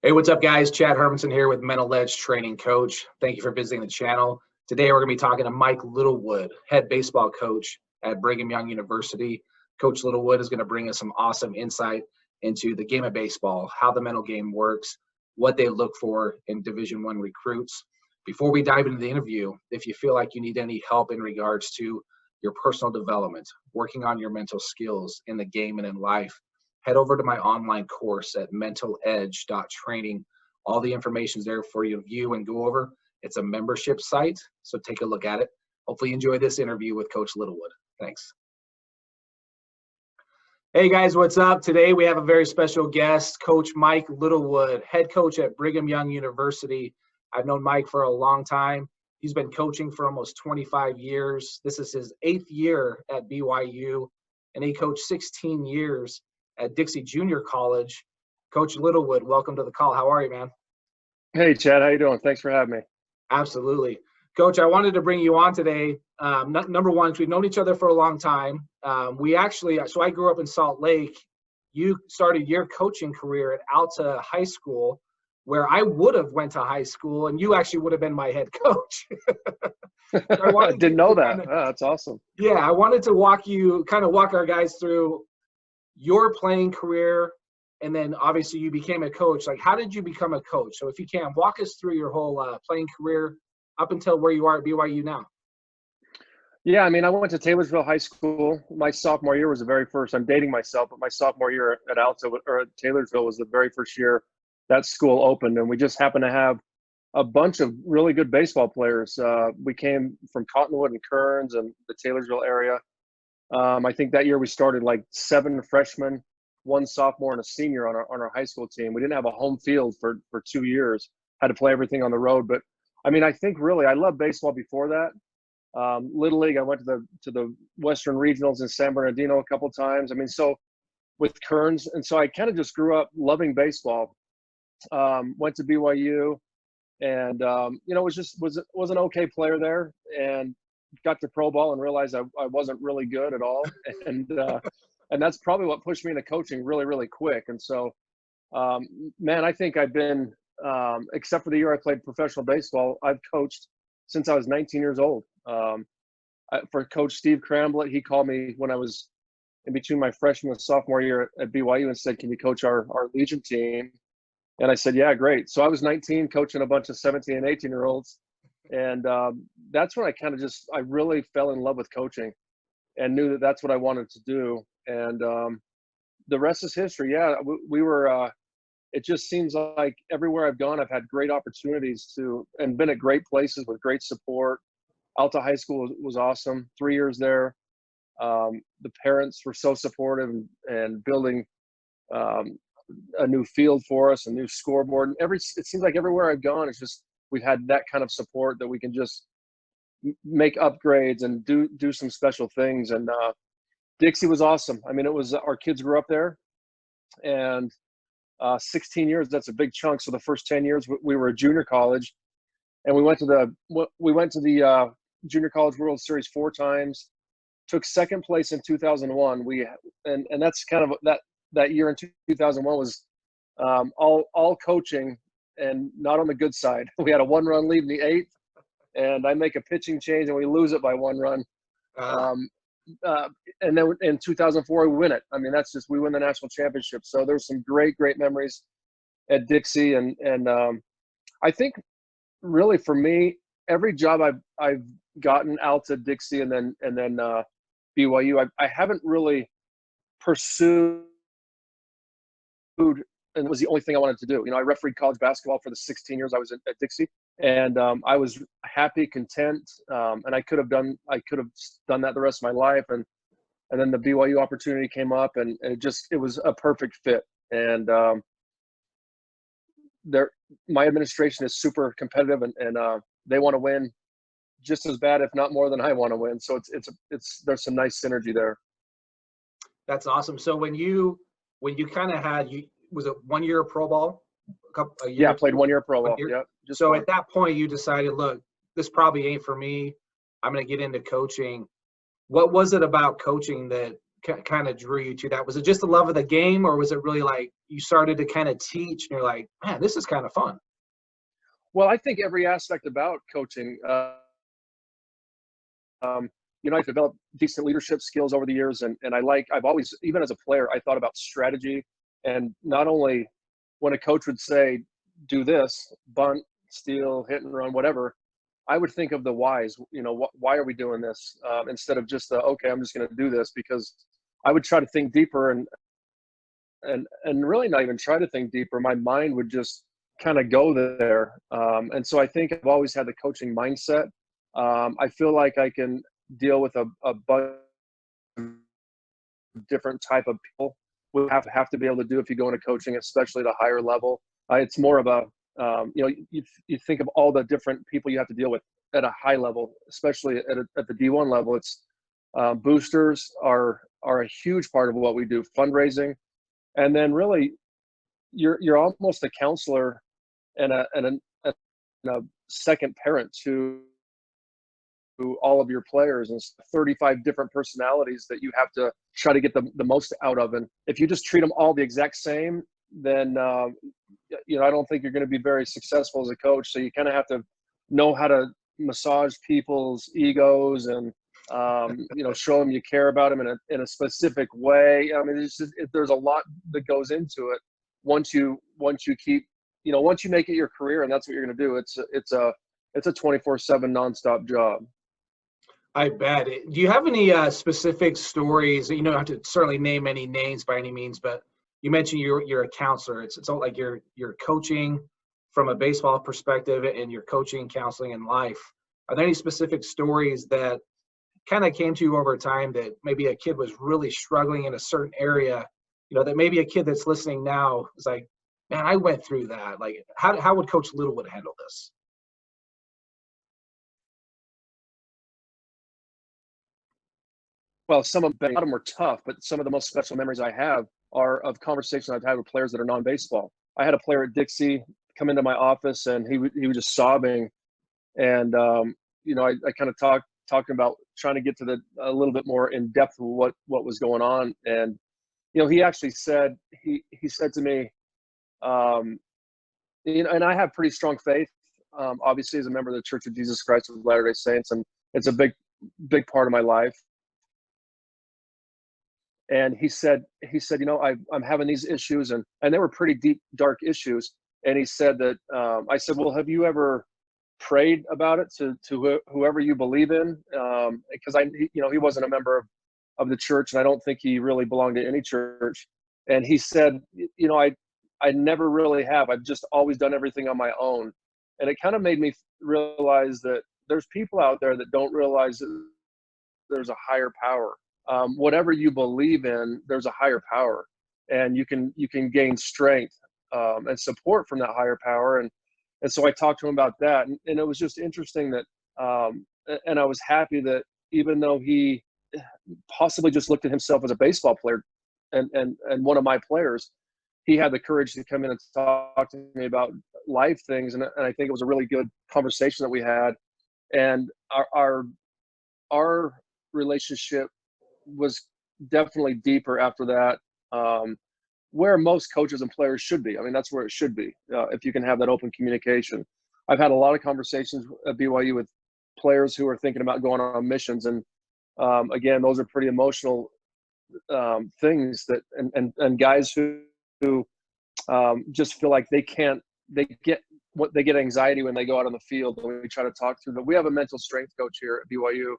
Hey, what's up, guys? Chad Hermansen here with Mental Edge Training Coach. Thank you for visiting the channel. Today, we're going to be talking to Mike Littlewood, head baseball coach at Brigham Young University. Coach Littlewood is going to bring us some awesome insight into the game of baseball, how the mental game works, what they look for in Division I recruits. Before we dive into the interview, if you feel like you need any help in regards to your personal development, working on your mental skills in the game and in life, head over to my online course at mentaledge.training. All the information is there for you to view and go over. It's a membership site, so take a look at it. Hopefully you enjoy this interview with Coach Littlewood. Thanks. Hey guys, what's up? Today we have a very special guest, Coach Mike Littlewood, head coach at Brigham Young University. I've known Mike for a long time. He's been coaching for almost 25 years. This is his 8th year at BYU, and he coached 16 years at Dixie Junior College. Coach Littlewood, welcome to the call. How are you, man? Hey, Chad. How you doing? Thanks for having me. Absolutely. Coach, I wanted to bring you on today. Number one, we've known each other for a long time. So I grew up in Salt Lake. You started your coaching career at Alta High School, where I would have went to high school, and you actually would have been my head coach. I didn't know that. That's awesome. Yeah, I wanted to walk our guys through your playing career, and then obviously you became a coach. Like, how did you become a coach? So if you can, walk us through your whole playing career up until where you are at BYU now. Yeah, I mean, I went to Taylorsville High School. My sophomore year was the very first. I'm dating myself, but my sophomore year at Alta or at Taylorsville was the very first year that school opened, and we just happened to have a bunch of really good baseball players. We came from Cottonwood and Kearns and the Taylorsville area. I think that year we started like 7 freshmen, 1 sophomore, and a senior on our high school team. We didn't have a home field for 2 years. Had to play everything on the road. But I mean, I think really I loved baseball before that. Little League, I went to the Western Regionals in San Bernardino a couple of times. I mean, so with Kearns, and so I kind of just grew up loving baseball. Went to BYU, and was an okay player there, and got to pro ball and realized I wasn't really good at all. And that's probably what pushed me into coaching really, really quick. And so, man, I think I've been, except for the year I played professional baseball, I've coached since I was 19 years old. For Coach Steve Cramblett, he called me when I was in between my freshman and sophomore year at BYU and said, "Can you coach our Legion team?" And I said, "Yeah, great." So I was 19 coaching a bunch of 17 and 18-year-olds. And that's when I really fell in love with coaching and knew that that's what I wanted to do. And the rest is history. Yeah, we were, it just seems like everywhere I've gone, I've had great opportunities and been at great places with great support. Alta High School was awesome. 3 years there. The parents were so supportive and building a new field for us, a new scoreboard. And it seems like everywhere I've gone, it's just, we've had that kind of support that we can just make upgrades and do some special things. And Dixie was awesome. I mean, our kids grew up there, and 16 years, that's a big chunk. So the first 10 years we were a junior college, and we went to the Junior College World Series 4 times, took second place in 2001. And that's kind of that year in 2001 was all coaching and not on the good side. We had a 1-run lead in the 8th, and I make a pitching change and we lose it by 1 run. And then in 2004, we win it. I mean, we win the national championship. So there's some great, great memories at Dixie. And I think really for me, every job I've gotten, Alta, Dixie, and then BYU, I haven't really pursued, and it was the only thing I wanted to do. You know, I refereed college basketball for the 16 years I was at Dixie, and I was happy, content, and I could have done that the rest of my life. And then the BYU opportunity came up, and it was a perfect fit. And my administration is super competitive, and they want to win just as bad, if not more than I want to win. So there's some nice synergy there. That's awesome. So when you kind of was it 1 year of pro ball? A year? Yeah, I played 1 year of pro ball. Yeah. So at that point, you decided, look, this probably ain't for me. I'm going to get into coaching. What was it about coaching that kind of drew you to that? Was it just the love of the game, or was it really like you started to kind of teach and you're like, man, this is kind of fun? Well, I think every aspect about coaching, I've developed decent leadership skills over the years, and I've always, even as a player, I thought about strategy, and not only when a coach would say, do this, bunt, steal, hit and run, whatever, I would think of the whys. Why are we doing this? Instead of just okay, I'm just going to do this, because I would try to think deeper and really not even try to think deeper. My mind would just kind of go there. And so I think I've always had the coaching mindset. I feel like I can deal with a bunch of different type of people. We have to be able to do if you go into coaching, especially at a higher level. It's more of a, you think of all the different people you have to deal with at a high level, especially at the D1 level. It's boosters are a huge part of what we do, fundraising. And then really you're almost a counselor and a second parent to all of your players, and 35 different personalities that you have to try to get the most out of. And if you just treat them all the exact same, then I don't think you're going to be very successful as a coach. So you kind of have to know how to massage people's egos and show them you care about them in a specific way. I mean, there's a lot that goes into it. Once you keep, once you make it your career, and that's what you're going to do, it's a 24/7 nonstop job. I bet. Do you have any specific stories? You don't have to certainly name any names by any means, but you mentioned you're a counselor. It's all like you're coaching from a baseball perspective, and you're coaching and counseling in life. Are there any specific stories that kind of came to you over time that maybe a kid was really struggling in a certain area, that maybe a kid that's listening now is like, man, I went through that. Like, how would Coach Littlewood handle this? Well, a lot of them were tough, but some of the most special memories I have are of conversations I've had with players that are non-baseball. I had a player at Dixie come into my office, and he was just sobbing, and I kind of talking about trying to get to a little bit more in depth of what was going on, and he actually said he said to me, and I have pretty strong faith, obviously as a member of the Church of Jesus Christ of Latter-day Saints, and it's a big part of my life. And he said, I'm having these issues, and they were pretty deep, dark issues. And he said that, I said, well, have you ever prayed about it to whoever you believe in? Because he wasn't a member of the church, and I don't think he really belonged to any church. And he said, I never really have. I've just always done everything on my own. And it kind of made me realize that there's people out there that don't realize that there's a higher power. Whatever you believe in, there's a higher power, and you can gain strength and support from that higher power. And so I talked to him about that, and it was just interesting that, and I was happy that even though he possibly just looked at himself as a baseball player and one of my players, he had the courage to come in and talk to me about life things, and I think it was a really good conversation that we had, and our relationship was definitely deeper after that, where most coaches and players should be. I mean, that's where it should be, if you can have that open communication. I've had a lot of conversations at BYU with players who are thinking about going on missions, and again, those are pretty emotional things that, and guys who just feel like they get anxiety when they go out on the field, and we try to talk through that. We have a mental strength coach here at BYU,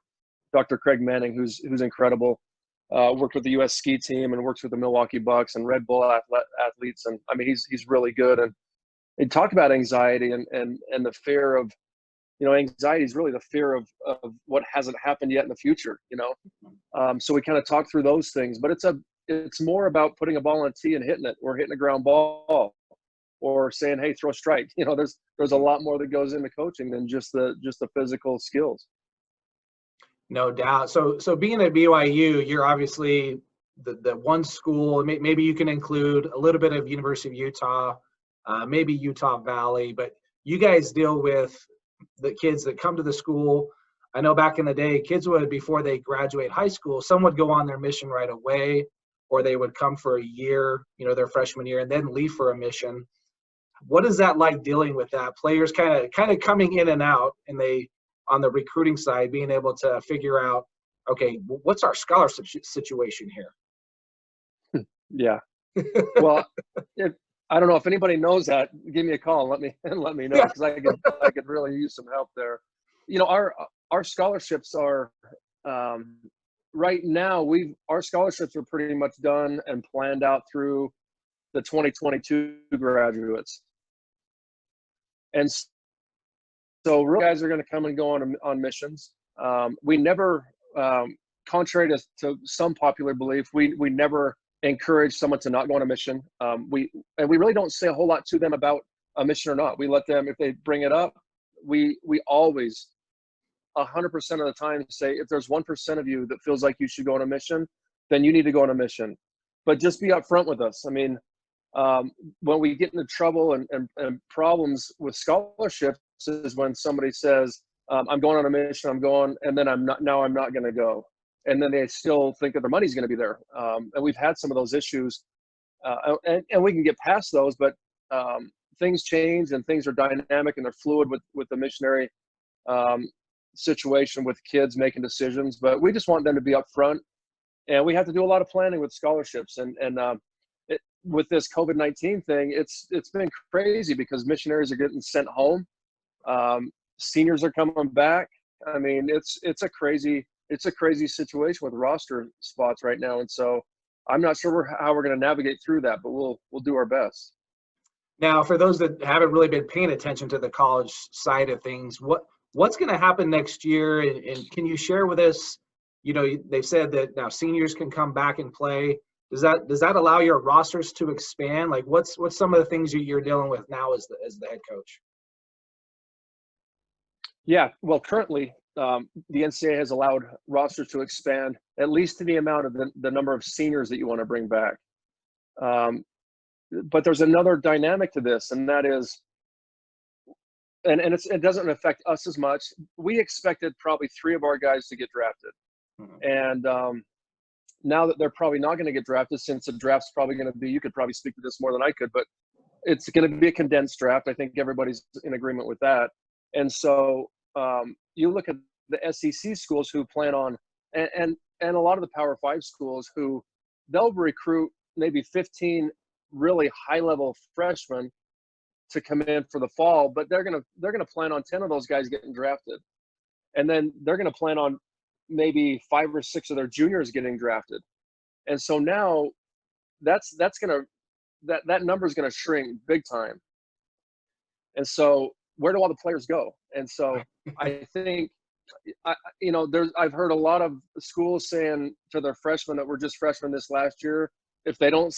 Dr. Craig Manning, who's incredible. Worked with the U.S. ski team and works with the Milwaukee Bucks and Red Bull athletes, and I mean he's really good. And talk about anxiety and the fear of, anxiety is really the fear of what hasn't happened yet in the future. So we kind of talk through those things, but it's more about putting a ball on a tee and hitting it, or hitting a ground ball, or saying, hey, throw a strike. There's a lot more that goes into coaching than just the physical skills. No doubt. So being at BYU, you're obviously the one school. Maybe you can include a little bit of University of Utah, maybe Utah Valley, but you guys deal with the kids that come to the school. I know back in the day, kids would, before they graduate high school, some would go on their mission right away, or they would come for a year, their freshman year, and then leave for a mission. What is that like, dealing with that? Players kind of coming in and out, and they, on the recruiting side, being able to figure out, okay, what's our scholarship situation here? Yeah. Well, I don't know if anybody knows that. Give me a call and let me know, because I could really use some help there. Our scholarships are right now. Our scholarships are pretty much done and planned out through the 2022 graduates, and so real guys are going to come and go on missions. We never, contrary to some popular belief, we never encourage someone to not go on a mission. We really don't say a whole lot to them about a mission or not. We let them, if they bring it up, we always 100% of the time say, if there's 1% of you that feels like you should go on a mission, then you need to go on a mission. But just be upfront with us. I mean, when we get into trouble and problems with scholarships is when somebody says, I'm going on a mission, and then I'm not going to go. And then they still think that their money's going to be there. And we've had some of those issues, and we can get past those, but things change and things are dynamic and they're fluid with the missionary situation with kids making decisions. But we just want them to be upfront, and we have to do a lot of planning with scholarships. And with this COVID-19 thing, it's been crazy because missionaries are getting sent home. Seniors are coming back. I mean, it's a crazy situation with roster spots right now. And so I'm not sure how we're going to navigate through that, but we'll do our best. Now, for those that haven't really been paying attention to the college side of things, what's going to happen next year? And can you share with us, they've said that now seniors can come back and play. Does that allow your rosters to expand? Like, what's some of the things you're dealing with now as the head coach? Yeah, well, currently the NCAA has allowed rosters to expand at least to the amount of the number of seniors that you want to bring back. But there's another dynamic to this, and that is, and it doesn't affect us as much. We expected probably 3 of our guys to get drafted. Mm-hmm. And now that they're probably not going to get drafted, since the draft's probably going to be, you could probably speak to this more than I could, but it's going to be a condensed draft. I think everybody's in agreement with that. And so you look at the SEC schools who plan on, and a lot of the Power 5 schools who they'll recruit maybe 15 really high-level freshmen to come in for the fall, but they're gonna plan on 10 of those guys getting drafted, and then they're gonna plan on maybe 5 or 6 of their juniors getting drafted, and so now that number is gonna shrink big time. And so where do all the players go? And so I think, I've heard a lot of schools saying to their freshmen that were just freshmen this last year, if they don't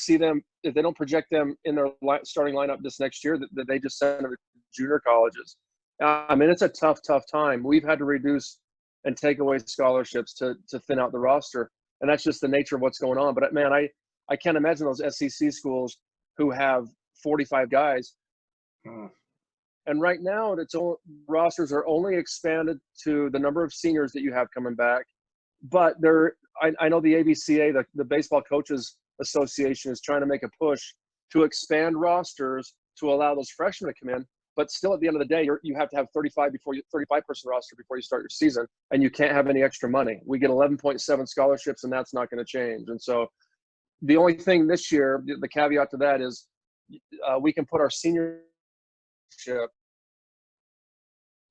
project them in their starting lineup this next year, that they just send them to junior colleges. I mean, it's a tough time. We've had to reduce and take away scholarships to thin out the roster, and that's just the nature of what's going on. But man, I can't imagine those SEC schools who have 45 guys. And right now, rosters are only expanded to the number of seniors that you have coming back. But I know the ABCA, the Baseball Coaches Association, is trying to make a push to expand rosters to allow those freshmen to come in. But still, at the end of the day, you have to have 35-person roster before you start your season, and you can't have any extra money. We get 11.7 scholarships, and that's not going to change. And so, the only thing this year, the caveat to that is, we can put our senior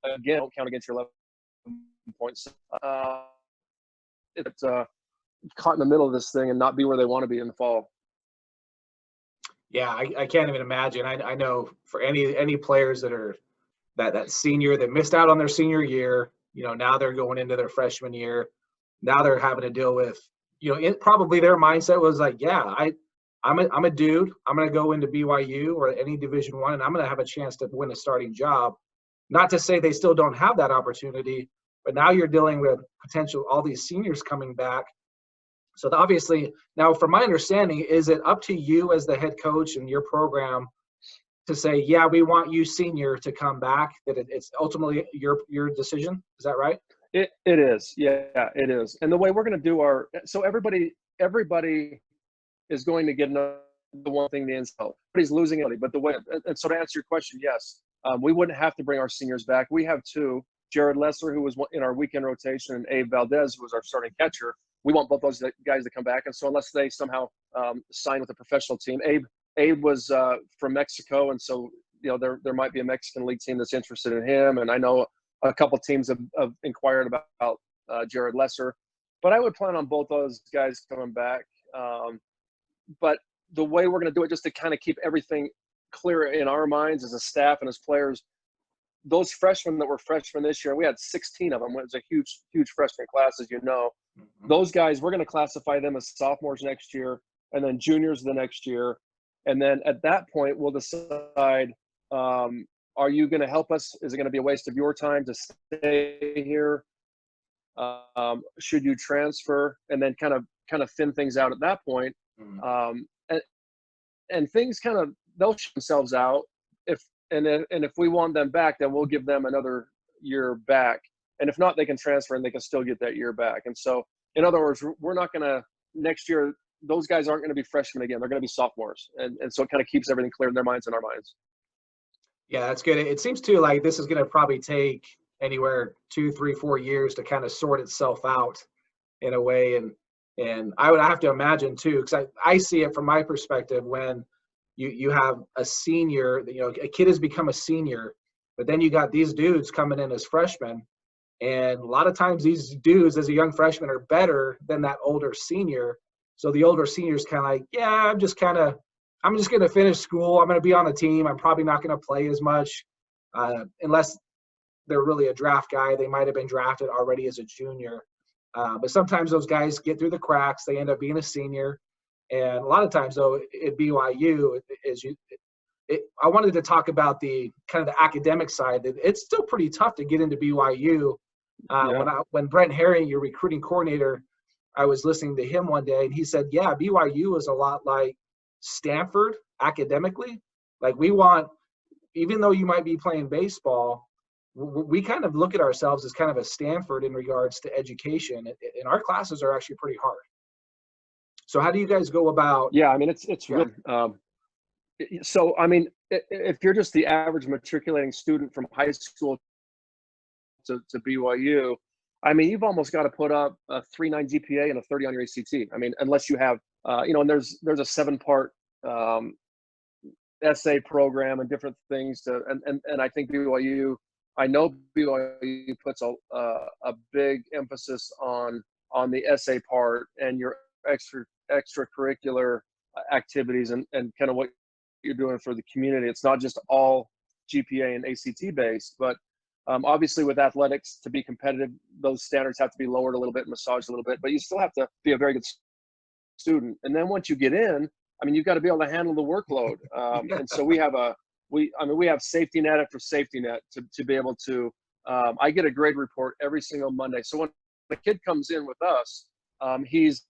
again, don't count against your 11 points. It's caught in the middle of this thing and not be where they want to be in the fall. Yeah, I can't even imagine. I know for any players that are that senior that missed out on their senior year, now they're going into their freshman year. Now they're having to deal with, probably their mindset was like, yeah, I'm a dude. I'm going to go into BYU or any Division I, and I'm going to have a chance to win a starting job. Not to say they still don't have that opportunity, but now you're dealing with potential all these seniors coming back. So obviously, now from my understanding, is it up to you as the head coach and your program to say, yeah, we want you senior to come back, that it's ultimately your decision? Is that right? It is. Yeah, it is. And the way we're going to do so everybody is going to get the one thing the insult. Everybody's losing money, but and so to answer your question, yes, we wouldn't have to bring our seniors back. We have two, Jared Lesser, who was in our weekend rotation, and Abe Valdez, who was our starting catcher. We want both those guys to come back. And so unless they somehow sign with a professional team, Abe was from Mexico. And so, there might be a Mexican league team that's interested in him. And I know a couple teams have inquired about Jared Lesser, but I would plan on both those guys coming back. But the way we're going to do it, just to kind of keep everything clear in our minds as a staff and as players, those freshmen that were freshmen this year, we had 16 of them. It was a huge freshman class, as you know. Mm-hmm. Those guys, we're going to classify them as sophomores next year, and then juniors the next year. And then at that point, we'll decide, are you going to help us? Is it going to be a waste of your time to stay here? Should you transfer? And then kind of thin things out at that point. Mm-hmm. And things they'll shut themselves out. If we want them back, then we'll give them another year back. And if not, they can transfer and they can still get that year back. And so, in other words, we're not going to next year. Those guys aren't going to be freshmen again. They're going to be sophomores. And so it kind of keeps everything clear in their minds and our minds. Yeah, that's good. It seems too like this is going to probably take anywhere 2, 3, 4 years to kind of sort itself out in a way. And I would have to imagine too, because I see it from my perspective when you have a senior, a kid has become a senior, but then you got these dudes coming in as freshmen. And a lot of times these dudes as a young freshman are better than that older senior. So the older senior's kind of like, yeah, I'm just going to finish school. I'm going to be on the team. I'm probably not going to play as much unless they're really a draft guy. They might have been drafted already as a junior. But sometimes those guys get through the cracks. They end up being a senior. And a lot of times, though, at BYU, I wanted to talk about the kind of the academic side. It's still pretty tough to get into BYU. When Brent Herring, your recruiting coordinator, I was listening to him one day, and he said, yeah, BYU is a lot like Stanford academically. Like even though you might be playing baseball, we kind of look at ourselves as kind of a Stanford in regards to education, and our classes are actually pretty hard. So how do you guys go about? Yeah, I mean, it's really, so, I mean, if you're just the average matriculating student from high school to BYU, I mean, you've almost got to put up a 3.9 GPA and a 30 on your ACT. I mean, unless you have, and there's a 7-part essay program and different things and I think I know BYU puts a big emphasis on the essay part and your extracurricular activities and kind of what you're doing for the community. It's not just all GPA and ACT based, but obviously with athletics, to be competitive, those standards have to be lowered a little bit, massaged a little bit, but you still have to be a very good student. And then once you get in, I mean, you've got to be able to handle the workload. And so we have safety net after safety net to be able to, I get a grade report every single Monday. So when the kid comes in with us, he's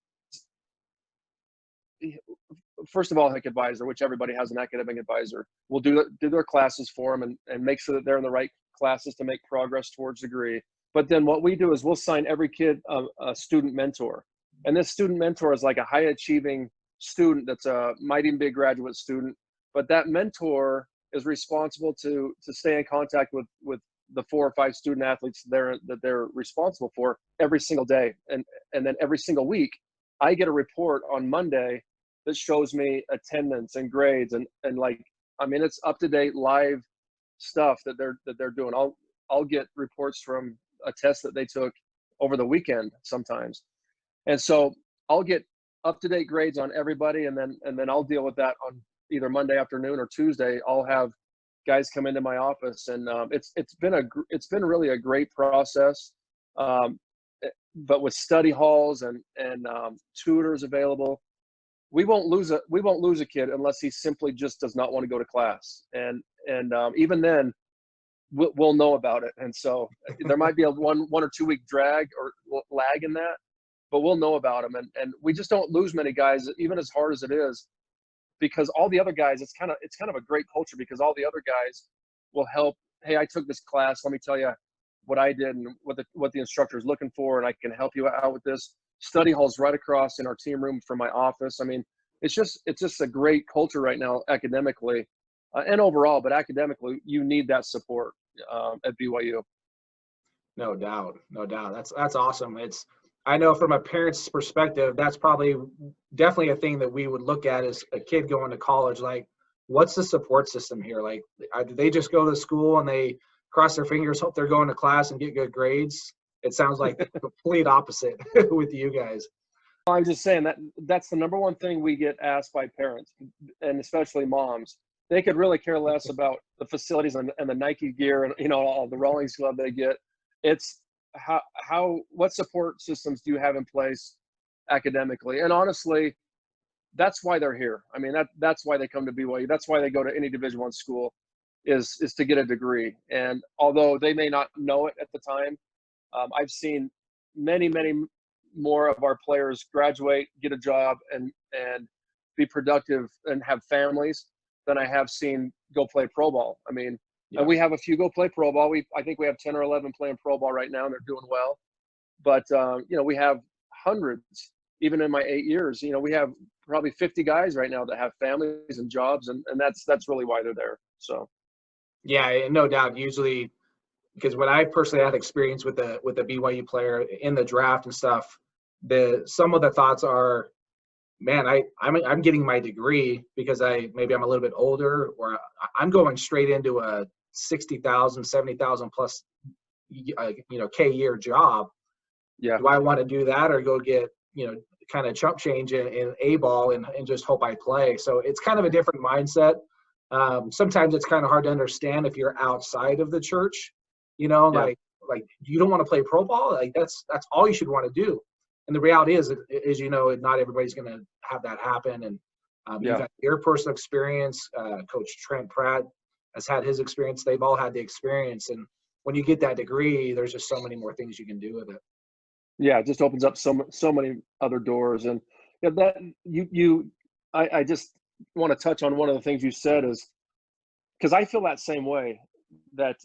first of all, an advisor, which everybody has an academic advisor, will do their classes for them and make sure that they're in the right classes to make progress towards degree. But then what we do is we'll assign every kid a student mentor. And this student mentor is like a high achieving student that's might even be a graduate student, but that mentor is responsible to stay in contact with the 4 or 5 student athletes that they're responsible for every single day. And then every single week, I get a report on Monday that shows me attendance and grades and like, I mean, it's up to date live stuff that they're doing. I'll get reports from a test that they took over the weekend sometimes. And so I'll get up to date grades on everybody. And then I'll deal with that on either Monday afternoon or Tuesday. I'll have guys come into my office and it's been really a great process. But with study halls and tutors available, we won't lose a kid unless he simply just does not want to go to class. And even then, we'll know about it. And so there might be a one or 2 week drag or lag in that, but we'll know about them. And we just don't lose many guys, even as hard as it is, because all the other guys, it's kind of a great culture because all the other guys will help. Hey, I took this class. Let me tell you, what I did and what the instructor is looking for, and I can help you out with this. Study hall's right across in our team room from my office. I mean, it's just a great culture right now academically and overall, but academically, you need that support at BYU. No doubt, no doubt. That's awesome. I know from a parent's perspective, that's probably definitely a thing that we would look at as a kid going to college. Like, what's the support system here? Like, do they just go to school and they cross their fingers, hope they're going to class and get good grades? It sounds like the complete opposite with you guys. I'm just saying that's the number one thing we get asked by parents, and especially moms. They could really care less about the facilities and the Nike gear and all the Rawlings Club they get. It's what support systems do you have in place academically? And honestly, that's why they're here. I mean, that's why they come to BYU. That's why they go to any Division I school is to get a degree. And although they may not know it at the time, I've seen many more of our players graduate, get a job, and be productive and have families than I have seen go play pro ball. I mean, and we have a few go play pro ball. I think we have 10 or 11 playing pro ball right now, and they're doing well. But we have hundreds, even in my 8 years. We have probably 50 guys right now that have families and jobs, and that's really why they're there. So, yeah, no doubt. Usually, because when I personally had experience with the BYU player in the draft and stuff, some of the thoughts are, man, I'm getting my degree because maybe I'm a little bit older, or I'm going straight into a 60,000, 70,000 plus K year job. Yeah. Do I want to do that, or go get kind of chump change in A ball and just hope I play? So it's kind of a different mindset. Sometimes it's kind of hard to understand if you're outside of the church, like you don't want to play pro ball. Like that's all you should want to do. And the reality is not everybody's going to have that happen. And you've had your personal experience. Coach Trent Pratt has had his experience. They've all had the experience. And when you get that degree, there's just so many more things you can do with it. Yeah, it just opens up so many other doors. And I just want to touch on one of the things you said, is because I feel that same way, that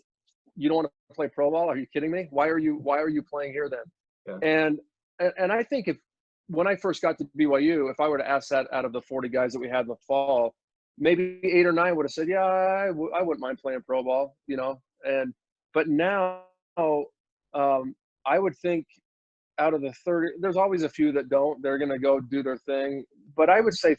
you don't want to play pro ball. Are you kidding me? Why are you playing here then? Yeah. And I think when I first got to BYU, if I were to ask that out of the 40 guys that we had in the fall, maybe 8 or 9 would have said, yeah, I wouldn't mind playing pro ball, but now I would think out of the 30, there's always a few that don't. They're going to go do their thing. But I would say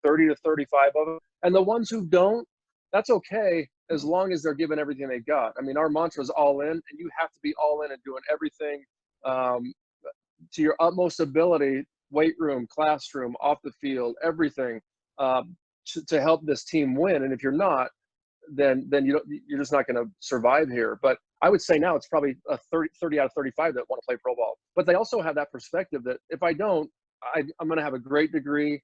30 to 35 of them. And the ones who don't, that's okay, as long as they're giving everything they got. I mean, our mantra is all in, and you have to be all in and doing everything to your utmost ability, weight room, classroom, off the field, everything to help this team win. And if you're not, then you're just not going to survive here. But I would say now it's probably a 30 out of 35 that want to play pro ball. But they also have that perspective that if I don't, I'm going to have a great degree.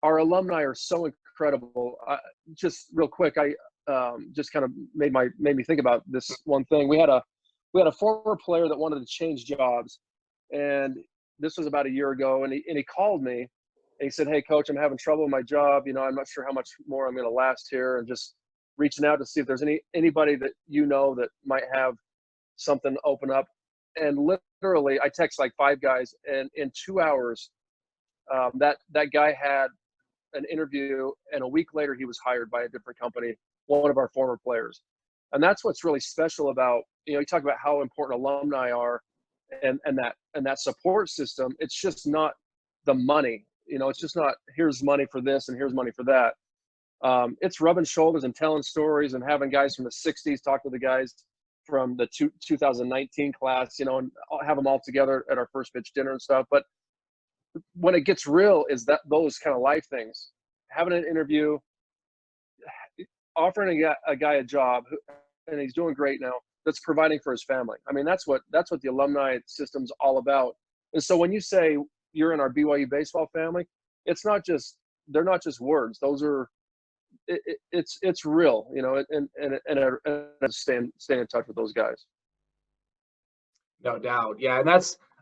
Our alumni are so incredible. Just real quick, I just kind of made me think about this one thing. We had a former player that wanted to change jobs, and this was about a year ago. And he called me, and he said, "Hey, Coach, I'm having trouble with my job. I'm not sure how much more I'm going to last here, and just reaching out to see if there's anybody that that might have something open up." And literally, I text like 5 guys, and in 2 hours, that guy had an interview, and a week later he was hired by a different company, one of our former players. And that's what's really special about, you talk about how important alumni are and that support system. It's just not the money, it's just not here's money for this and here's money for that. It's rubbing shoulders and telling stories and having guys from the 60s talk to the guys from the 2019 class, and have them all together at our first pitch dinner and stuff. But when it gets real is that those kind of life things, having an interview, offering a guy a job, and he's doing great now, that's providing for his family. I mean, that's what the alumni system's all about. And so when you say you're in our BYU baseball family, they're not just words. Those are, it's real, and stay in touch with those guys. No doubt. Yeah. And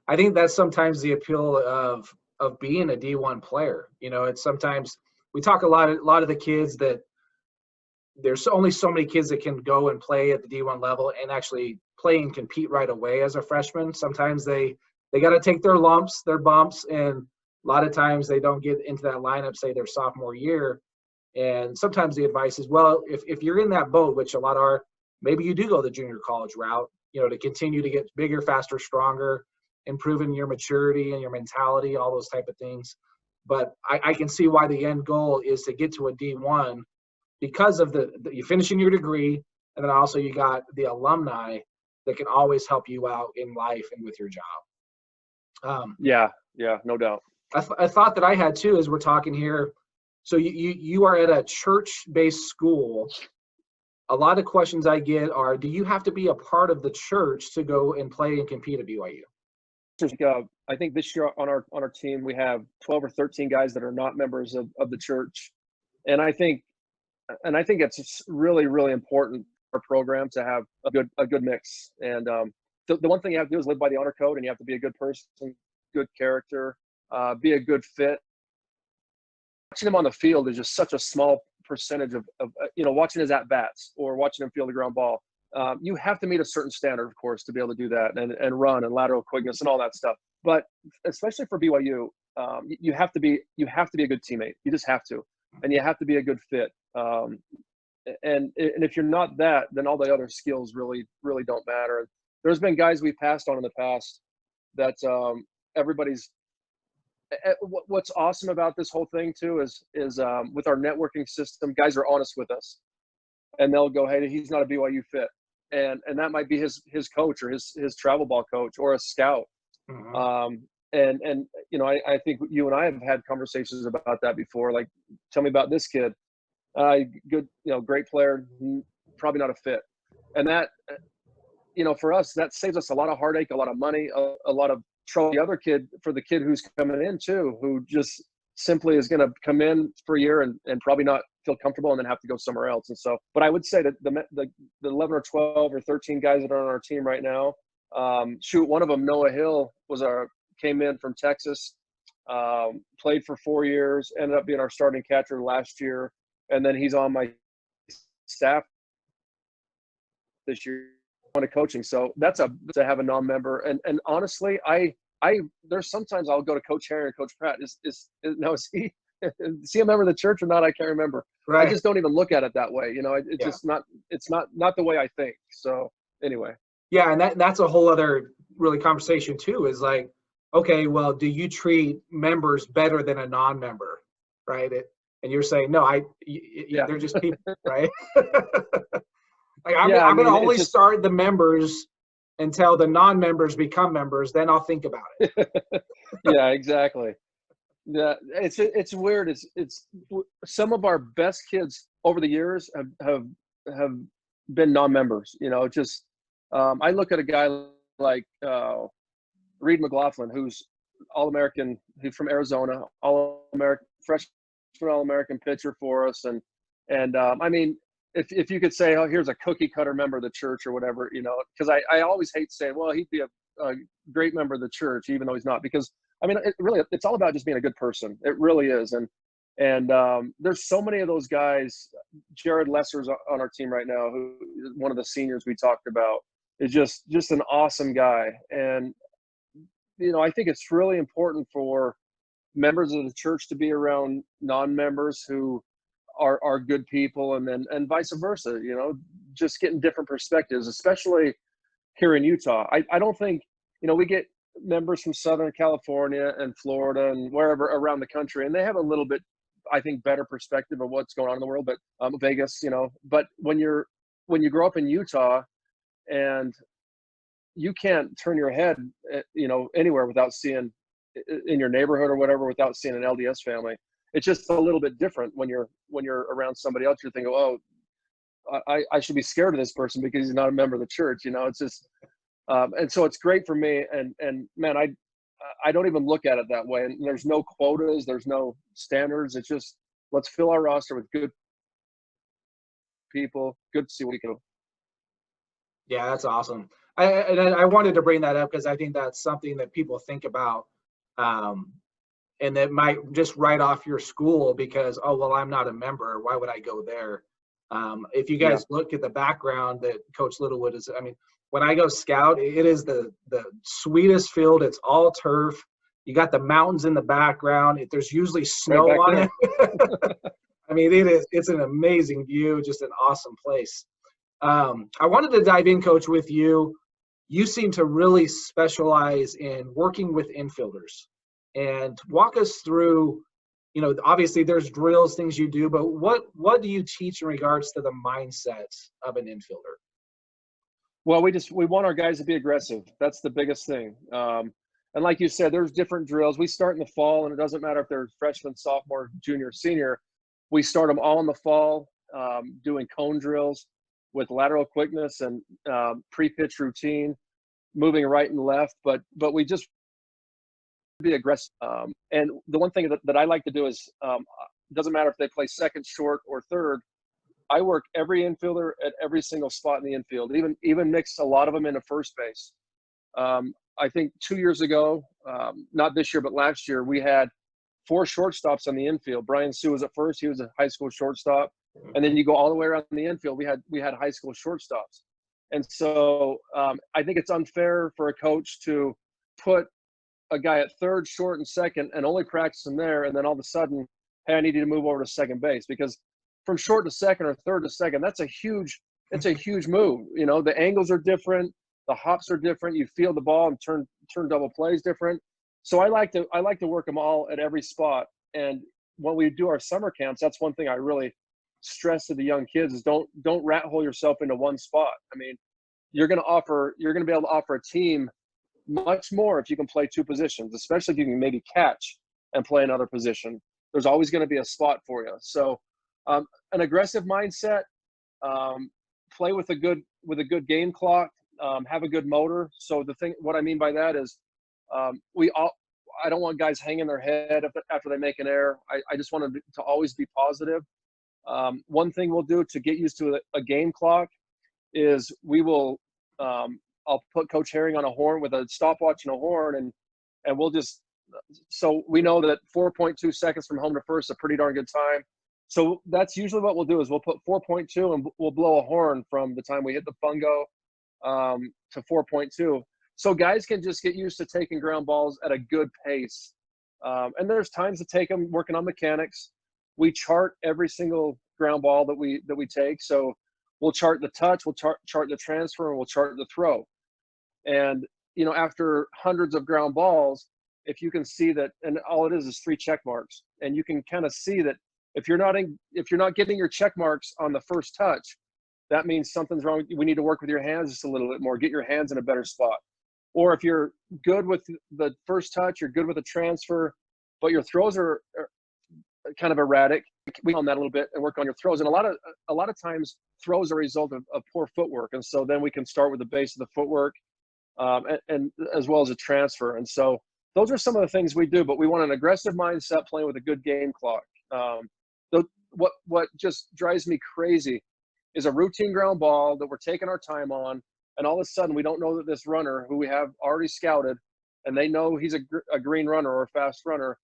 I think that's sometimes the appeal of being a D1 player. It's sometimes we talk a lot of the kids that there's only so many kids that can go and play at the D1 level and actually play and compete right away as a freshman. Sometimes they got to take their lumps, their bumps, and a lot of times they don't get into that lineup, say their sophomore year. And sometimes the advice is, well, if you're in that boat, which a lot are, maybe you do go the junior college route, to continue to get bigger, faster, stronger, improving your maturity and your mentality, all those type of things. But I can see why the end goal is to get to a D1 because of you finishing your degree, and then also you got the alumni that can always help you out in life and with your job. Yeah, no doubt. I thought that I had too, as we're talking here. So you are at a church-based school. A lot of questions I get are, do you have to be a part of the church to go and play and compete at BYU? I think this year on our team we have 12 or 13 guys that are not members of the church, and I think it's really, really important for our program to have a good mix. And the one thing you have to do is live by the honor code, and you have to be a good person, good character, be a good fit. Watching him on the field is just such a small percentage of watching his at bats or watching him field the ground ball. You have to meet a certain standard, of course, to be able to do that and run and lateral quickness and all that stuff. But especially for BYU, you have to be a good teammate. You just have to, and you have to be a good fit. And if you're not that, then all the other skills really, really don't matter. There's been guys we passed on in the past that everybody's. What's awesome about this whole thing too is with our networking system, guys are honest with us, and they'll go, "Hey, he's not a BYU fit," and that might be his coach or his travel ball coach or a scout. Mm-hmm. I think you and I have had conversations about that before. Like, tell me about this kid. Good, great player, probably not a fit. And that, for us, that saves us a lot of heartache, a lot of money, a lot of trouble. The kid who's coming in too, who just simply is going to come in for a year and probably not feel comfortable and then have to go somewhere else. And so, but I would say that the 11 or 12 or 13 guys that are on our team right now, one of them, Noah Hill, came in from Texas, played for 4 years, ended up being our starting catcher last year. And then he's on my staff this year to coaching. So that's to have a non-member. And honestly, there's sometimes I'll go to Coach Harry and Coach Pratt. Is he a member of the church or not? I can't remember. Right. I just don't even look at it that way. It's not the way I think. So anyway. Yeah. And that's a whole other really conversation too, is like, okay, well, do you treat members better than a non-member? Right. And you're saying, no, they're just people, right? I'm going to only start the members until the non-members become members. Then I'll think about it. Yeah, exactly. Yeah, it's weird. It's some of our best kids over the years have been non-members. I look at a guy like Reed McLaughlin, who's All-American. He's from Arizona, All-American freshman. All-American pitcher for us, and I mean, if you could say, oh, here's a cookie cutter member of the church or whatever, because I always hate saying, well, he'd be a great member of the church, even though he's not, because I mean, it's all about just being a good person. It really is, and there's so many of those guys. Jared Lesser's on our team right now, who is one of the seniors we talked about, is just an awesome guy, and I think it's really important for members of the church to be around non-members who are good people, and vice versa, just getting different perspectives, especially here in Utah. I don't think, we get members from Southern California and Florida and wherever around the country, and they have a little bit, I think, better perspective of what's going on in the world, but Vegas, but when you grow up in Utah and you can't turn your head, anywhere without seeing, in your neighborhood or whatever, without seeing an LDS family. It's just a little bit different when you're around somebody else. You're thinking, oh, I should be scared of this person because he's not a member of the church. It's just, and so it's great for me. And man, I don't even look at it that way. And there's no quotas, there's no standards. It's just, let's fill our roster with good people. Good to see what we can do. Yeah, that's awesome. I wanted to bring that up because I think that's something that people think about. And that might just write off your school because, oh, well, I'm not a member. Why would I go there? If you guys look at the background that Coach Littlewood is, I mean, when I go scout, it is the sweetest field. It's all turf. You got the mountains in the background. There's usually snow Right on back it. I mean, it's an amazing view, just an awesome place. I wanted to dive in, Coach, with you. You seem to really specialize in working with infielders, and walk us through, obviously there's drills, things you do, but what do you teach in regards to the mindset of an infielder? Well, we want our guys to be aggressive. That's the biggest thing. And like you said, there's different drills. We start in the fall, and it doesn't matter if they're freshman, sophomore, junior, senior. We start them all in the fall, doing cone drills with lateral quickness and pre-pitch routine, moving right and left. But we just be aggressive. And the one thing that I like to do is, it doesn't matter if they play second, short, or third. I work every infielder at every single spot in the infield, even mix a lot of them into first base. I think 2 years ago, not this year, but last year, we had 4 shortstops on the infield. Brian Sue was at first. He was a high school shortstop. And then you go all the way around the infield. We had high school shortstops. And so I think it's unfair for a coach to put a guy at third, short, and second and only practice him there. And then all of a sudden, hey, I need you to move over to second base, because from short to second or third to second, it's a huge move. The angles are different. The hops are different. You feel the ball and turn double plays different. So I like to work them all at every spot. And when we do our summer camps, that's one thing I really stress to the young kids is don't rat hole yourself into one spot. I mean, you're going to be able to offer a team much more if you can play 2 positions, especially if you can maybe catch and play another position. There's always going to be a spot for you. So an aggressive mindset, play with a good game clock, have a good motor. So what I mean by that is, I don't want guys hanging their head after they make an error. I just want them to always be positive. One thing we'll do to get used to a game clock is I'll put Coach Herring on a horn with a stopwatch and a horn, and we'll just, so we know that 4.2 seconds from home to first is a pretty darn good time. So that's usually what we'll do is we'll put 4.2 and we'll blow a horn from the time we hit the fungo to 4.2. So guys can just get used to taking ground balls at a good pace. And there's times to take them working on mechanics. We chart every single ground ball that we take. So we'll chart the touch, we'll chart the transfer, and we'll chart the throw. And, after hundreds of ground balls, if you can see that, and all it is 3 check marks, and you can kind of see that if you're not getting your check marks on the first touch, that means something's wrong. We need to work with your hands just a little bit more, get your hands in a better spot. Or if you're good with the first touch, you're good with the transfer, but your throws are kind of erratic, we on that a little bit and work on your throws. And a lot of times throws are a result of poor footwork. And so then we can start with the base of the footwork, and as well as a transfer. And so those are some of the things we do, but we want an aggressive mindset playing with a good game clock. What just drives me crazy is a routine ground ball that we're taking our time on, and all of a sudden we don't know that this runner who we have already scouted, and they know he's a green runner or a fast runner,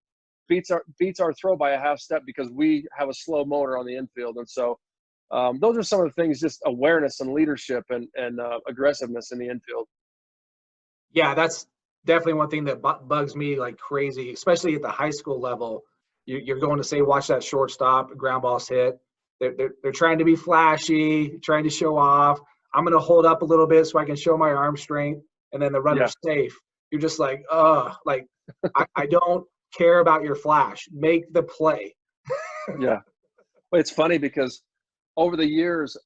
beats our throw by a half step because we have a slow motor on the infield. And so those are some of the things, just awareness and leadership and aggressiveness in the infield. Yeah, that's definitely one thing that bugs me like crazy, especially at the high school level. You're going to say, watch that shortstop, ground ball's hit. They're trying to be flashy, trying to show off. I'm going to hold up a little bit so I can show my arm strength, and then the runner's safe. You're just like, I don't care about your flash. Make the play. Yeah. Well, it's funny because over the years,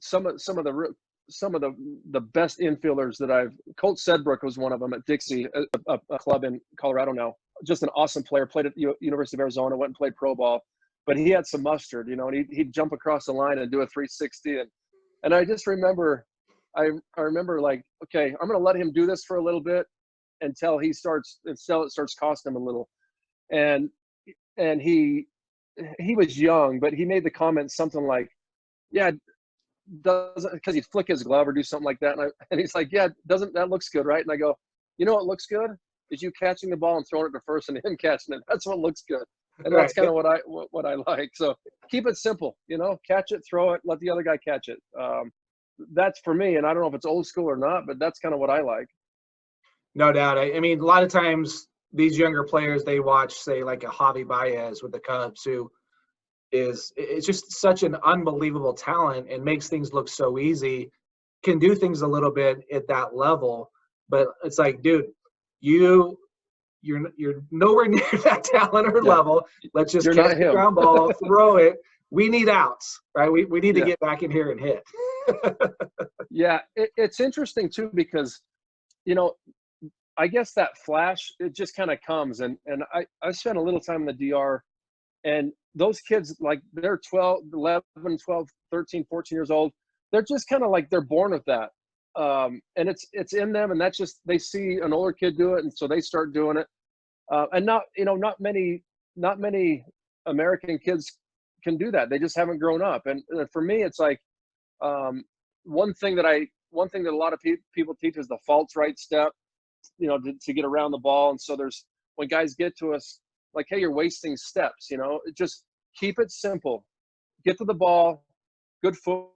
some of the best infielders that Colt Sedbrook was one of them at Dixie, a club in Colorado now. Just an awesome player, played at the University of Arizona, went and played pro ball, but he had some mustard, and he'd jump across the line and do a 360. And I just remember, I remember like, okay, I'm going to let him do this for a little bit until it starts costing him a little. And he was young, but he made the comment something like, yeah, doesn't, because he'd flick his glove or do something like that. And he's like, yeah, doesn't that looks good, right? And I go, what looks good is you catching the ball and throwing it to first and him catching it. That's what looks good. And that's kind of what I like. So keep it simple, catch it, throw it, let the other guy catch it. that's for me. And I don't know if it's old school or not, but that's kind of what I like. No doubt. I mean, a lot of times these younger players, they watch, say, like a Javi Baez with the Cubs, who it's just such an unbelievable talent and makes things look so easy, can do things a little bit at that level. But it's like, dude, you're nowhere near that talent or level. Let's just catch the ground ball, throw it. We need outs, right? We need to get back in here and hit. Yeah, it's interesting too, because, I guess that flash, it just kind of comes. And I spent a little time in the DR, and those kids, like, they're 12, 11, 12, 13, 14 years old. They're just kind of like, they're born with that. And it's in them, and that's just, they see an older kid do it, and so they start doing it. And not many American kids can do that. They just haven't grown up. And for me, it's like, one thing that a lot of people teach is the false right step, to get around the ball. And so when guys get to us, like, hey, you're wasting steps, just keep it simple. Get to the ball, good foot,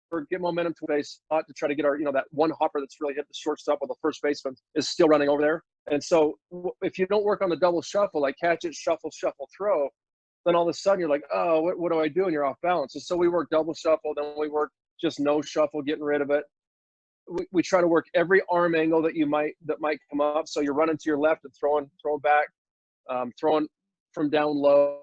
or get momentum to base, to try to get our, that one hopper that's really hit the shortstop while the first baseman is still running over there. And so if you don't work on the double shuffle, like catch it, shuffle, throw, then all of a sudden you're like, oh, what do I do? And you're off balance. And so we work double shuffle, then we work just no shuffle, getting rid of it. We try to work every arm angle that might come up. So you're running to your left and throwing back, throwing from down low.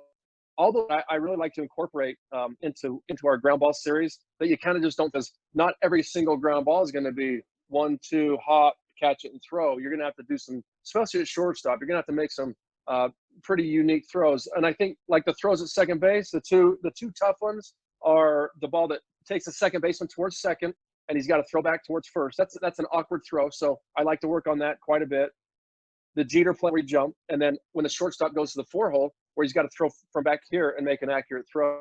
Although I really like to incorporate into our ground ball series that you kind of just don't, because not every single ground ball is going to be 1-2 hop, catch it and throw. You're going to have to do some, especially at shortstop, you're going to have to make some pretty unique throws. And I think, like, the throws at second base, the two tough ones are the ball that takes the second baseman towards second, and he's got to throw back towards first. That's an awkward throw. So I like to work on that quite a bit. The Jeter play where he jump, and then when the shortstop goes to the 4-hole, where he's got to throw from back here and make an accurate throw.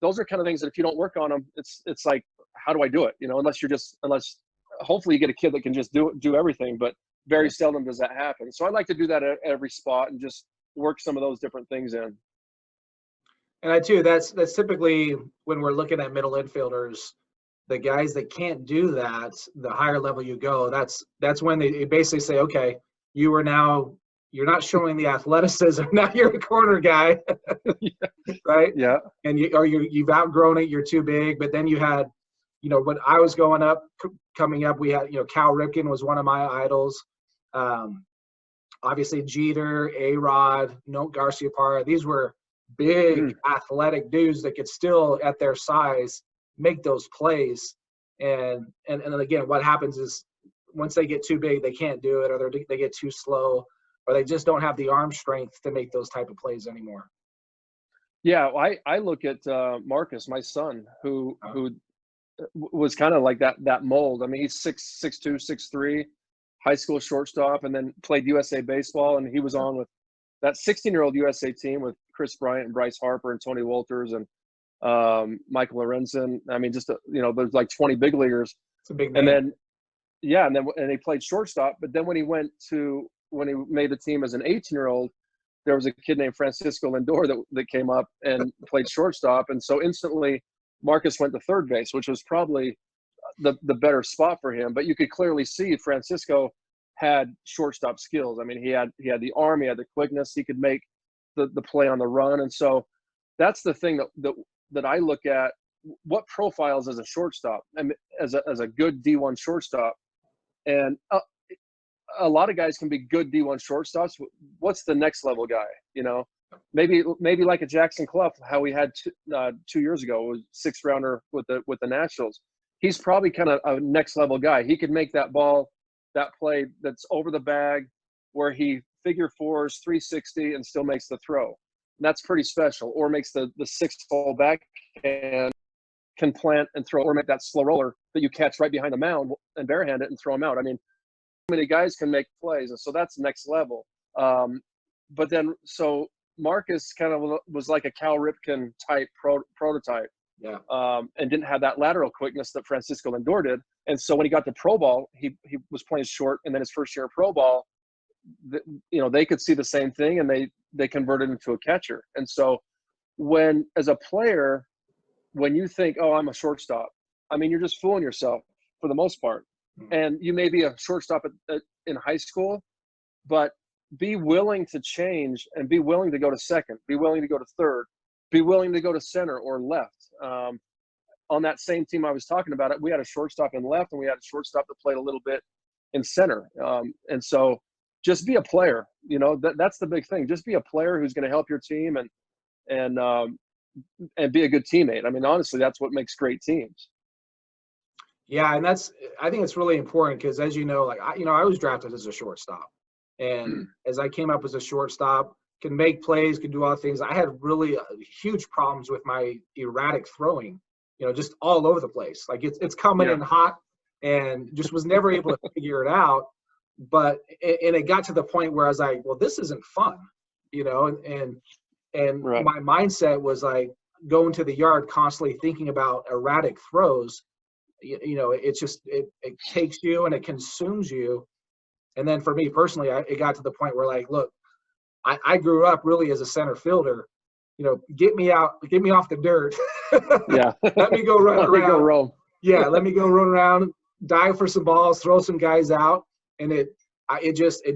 Those are kind of things that if you don't work on them, it's like, how do I do it? Unless hopefully you get a kid that can just do everything, but very seldom does that happen. So I like to do that at every spot and just work some of those different things in. And that's typically when we're looking at middle infielders, the guys that can't do that, the higher level you go, that's when they basically say, okay, you're not showing the athleticism. Now you're a corner guy, right? Yeah. And you've outgrown it. You're too big. But then you had, when I was coming up, we had, Cal Ripken was one of my idols. Obviously Jeter, A-Rod, Note Garciaparra. These were big athletic dudes that could still, at their size, make those plays. And again, what happens is once they get too big, they can't do it, or they get too slow, or they just don't have the arm strength to make those type of plays anymore. Yeah, I look at Marcus, my son, who was kind of like that mold. I mean, he's 6'2", 6'3", high school shortstop, and then played USA Baseball, and he was on with that 16-year-old USA team with Chris Bryant and Bryce Harper and Tony Wolters and Michael Hermansen. I mean, just there's like 20 big leaguers. It's a big name. And then he played shortstop. But then when he made the team as an 18-year-old, there was a kid named Francisco Lindor that came up and played shortstop. And so instantly Marcus went to third base, which was probably the better spot for him. But you could clearly see Francisco had shortstop skills. I mean, he had the arm, he had the quickness, he could make the play on the run. And so that's the thing that I look at. What profiles as a shortstop, and as a good D1 shortstop, and a lot of guys can be good D1 shortstops. What's the next level guy? Maybe like a Jackson Clough, how we had 2 years ago, was 6th rounder with the Nationals. He's probably kind of a next level guy. He could make that play that's over the bag, where he figure fours 360 and still makes the throw. And that's pretty special. Or makes the 6-hole back and can plant and throw, or make that slow roller that you catch right behind the mound and barehand it and throw him out. I mean, many guys can make plays, and so that's next level. But then, so Marcus kind of was like a Cal Ripken type prototype, and didn't have that lateral quickness that Francisco Lindor did. And so when he got to pro ball, he was playing short, and then his first year of pro ball, they could see the same thing, and they converted into a catcher. And so as a player, when you think, oh, I'm a shortstop, I mean, you're just fooling yourself for the most part. And you may be a shortstop in high school, but be willing to change and be willing to go to second, be willing to go to third, be willing to go to center or left. On that same team I was talking about, we had a shortstop in left and we had a shortstop that played a little bit in center. And so just be a player, you know, that's the big thing. Just be a player who's going to help your team and be a good teammate. I mean, honestly, that's what makes great teams. Yeah, and I think it's really important because, as you know, I was drafted as a shortstop, and as I came up as a shortstop, can make plays, can do all things. I had really huge problems with my erratic throwing, you know, just all over the place. Like it's coming in hot, and just was never able to figure it out. But it got to the point where I was like, well, this isn't fun, you know, and Right. my mindset was like going to the yard constantly thinking about erratic throws. You know, it takes you and it consumes you. And then for me personally, it got to the point where, like, look, I grew up really as a center fielder. You know, get me off the dirt. Yeah. Let me go run around. Let me go roam. Yeah, let me go run around, dive for some balls, throw some guys out, and it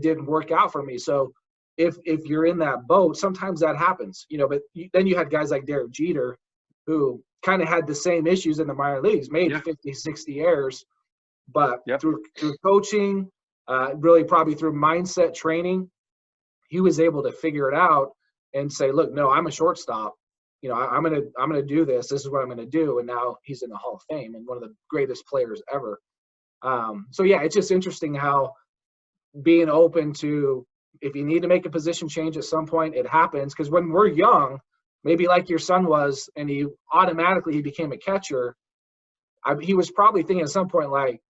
didn't work out for me. So if you're in that boat, sometimes that happens. You know, but then you had guys like Derek Jeter, who kind of had the same issues in the minor leagues, made 50, 60 errors, but through coaching, really probably through mindset training, he was able to figure it out and say, look, no, I'm a shortstop. You know, I'm gonna do this. This is what I'm gonna do. And now he's in the Hall of Fame and one of the greatest players ever. So yeah, it's just interesting how being open to, if you need to make a position change at some point, it happens. Because when we're young, maybe like your son was, and he became a catcher, he was probably thinking at some point, like,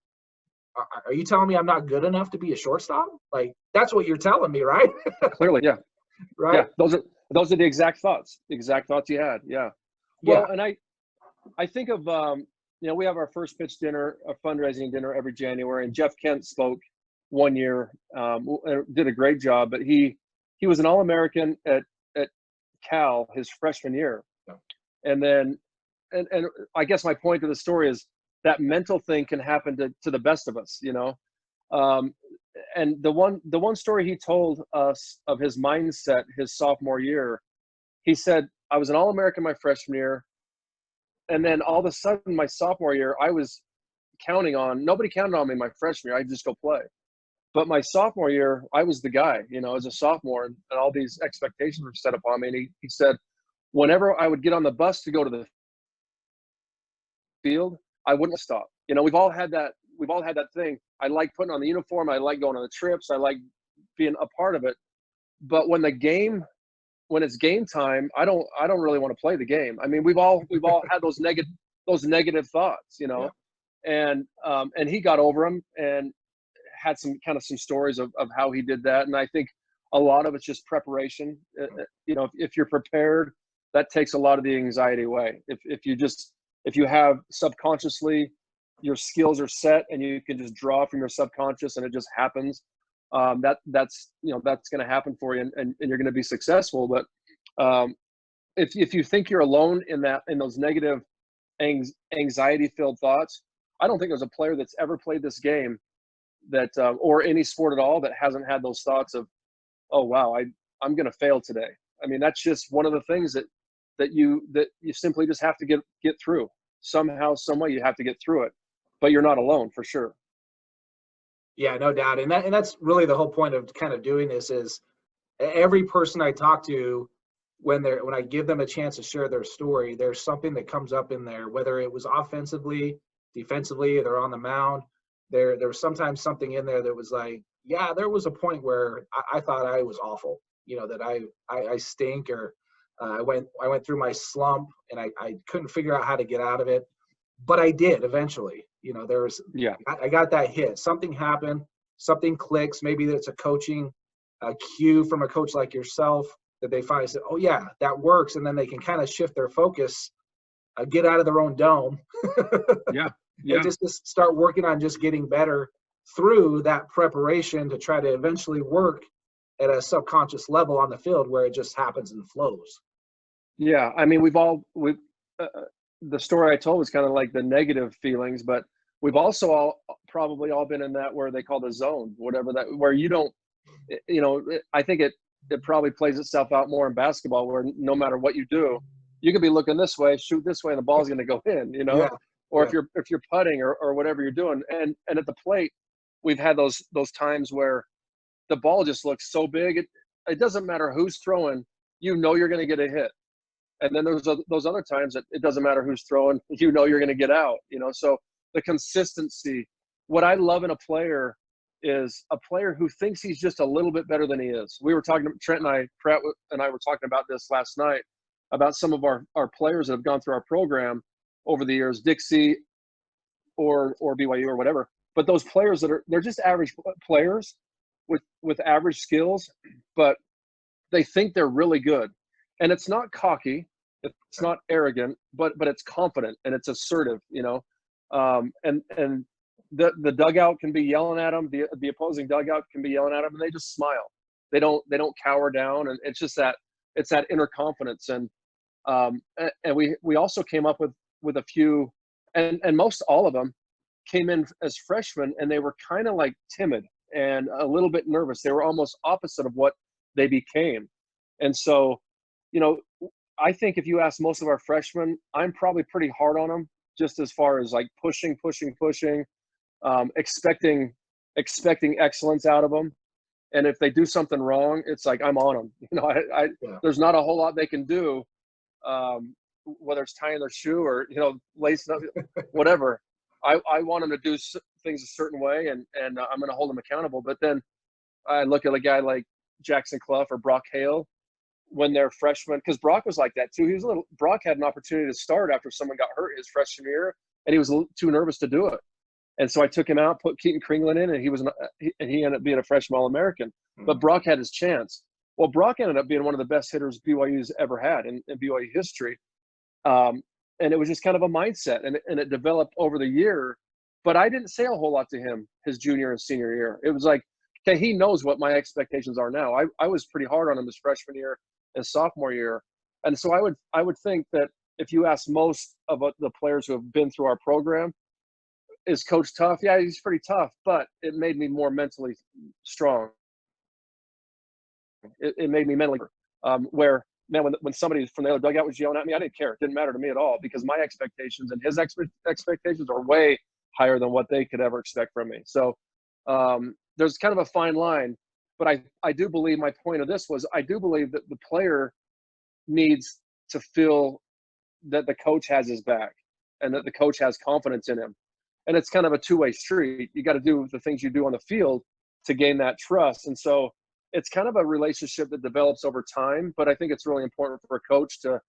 are you telling me I'm not good enough to be a shortstop? Like, that's what you're telling me, right? Clearly, yeah. Right? Yeah, those are the exact thoughts you had, yeah. Well, and I think of, you know, we have our first pitch dinner, a fundraising dinner every January, and Jeff Kent spoke one year, did a great job, but he was an All-American at Cal his freshman year. And then, and I guess my point to the story is that mental thing can happen to the best of us, you know? And the one story he told us of his mindset his sophomore year, he said, I was an All-American my freshman year. And then all of a sudden my sophomore year, nobody counted on me my freshman year. I just go play. But my sophomore year, I was the guy, you know, as a sophomore, and all these expectations were set upon me. And he said, whenever I would get on the bus to go to the field, I wouldn't stop. You know, we've all had that thing. I like putting on the uniform. I like going on the trips. I like being a part of it. But when it's game time, I don't really want to play the game. I mean, we've all had those negative thoughts, you know, and he got over them and had some stories of how he did that. And I think a lot of it's just preparation. You know, if you're prepared, that takes a lot of the anxiety away. If you have subconsciously, your skills are set and you can just draw from your subconscious and it just happens, that's going to happen for you and you're going to be successful. But if you think you're alone in those negative anxiety filled thoughts, I don't think there's a player that's ever played this game that or any sport at all that hasn't had those thoughts of, oh wow, I'm going to fail today. I mean, that's just one of the things that you simply just have to get through. Somehow, some way you have to get through it, but you're not alone for sure. Yeah, no doubt. And that's really the whole point of kind of doing this is every person I talk to, when I give them a chance to share their story, there's something that comes up in there, whether it was offensively, defensively, they're on the mound. There was sometimes something in there that was like, yeah, there was a point where I thought I was awful, you know, that I stink, or I went through my slump and I couldn't figure out how to get out of it, but I did eventually. You know, I got that hit. Something happened, something clicks. Maybe it's a coaching cue from a coach like yourself that they finally said, oh yeah, that works. And then they can kind of shift their focus, get out of their own dome. Yeah. And just start working on just getting better through that preparation to try to eventually work at a subconscious level on the field where it just happens and flows. Yeah. I mean, the story I told was kind of like the negative feelings, but we've also probably all been in that where they call the zone, whatever that, where you don't, I think it probably plays itself out more in basketball, where no matter what you do, you could be looking this way, shoot this way, and the ball's going to go in, Yeah. Or Yeah. if you're putting or whatever you're doing, and at the plate, we've had those times where the ball just looks so big, it doesn't matter who's throwing, you're going to get a hit. And then there's those other times that it doesn't matter who's throwing, you're going to get out, So the consistency, what I love in a player is a player who thinks he's just a little bit better than he is. We were talking, Pratt and I were talking about this last night, about some of our players that have gone through our program over the years, Dixie or BYU or whatever. But those players they're just average players with average skills, but they think they're really good. And it's not cocky, it's not arrogant, but it's confident and it's assertive, and the dugout can be yelling at them, the opposing dugout can be yelling at them, and they just smile. They don't cower down, and it's just it's that inner confidence. And we also came up with a few, and most all of them came in as freshmen, and they were kind of like timid and a little bit nervous. They were almost opposite of what they became. And so, I think if you ask most of our freshmen, I'm probably pretty hard on them, just as far as like pushing, expecting excellence out of them. And if they do something wrong, it's like I'm on them. There's not a whole lot they can do, whether it's tying their shoe or lacing up, whatever. I want them to do things a certain way, and I'm going to hold them accountable. But then I look at a guy like Jackson Clough or Brock Hale when they're freshmen, because Brock was like that too. Brock had an opportunity to start after someone got hurt his freshman year, and he was too nervous to do it. And so I took him out, put Keaton Kringlin in, and he ended up being a freshman All-American. But Brock had his chance. Well, Brock ended up being one of the best hitters BYU's ever had in BYU history. And it was just kind of a mindset, and it developed over the year. But I didn't say a whole lot to him his junior and senior year. It was like, okay, he knows what my expectations are now. I was pretty hard on him his freshman year and sophomore year. And so I would think that if you ask most of the players who have been through our program, is Coach tough? Yeah, he's pretty tough, but it made me more mentally strong. It made me mentally where, man, when somebody from the other dugout was yelling at me, I didn't care. It didn't matter to me at all, because my expectations and his expectations are way higher than what they could ever expect from me. So there's kind of a fine line, but I do believe, my point of this was, I do believe that the player needs to feel that the coach has his back and that the coach has confidence in him. And it's kind of a two-way street. You got to do the things you do on the field to gain that trust. And so it's kind of a relationship that develops over time, but I think it's really important for a coach to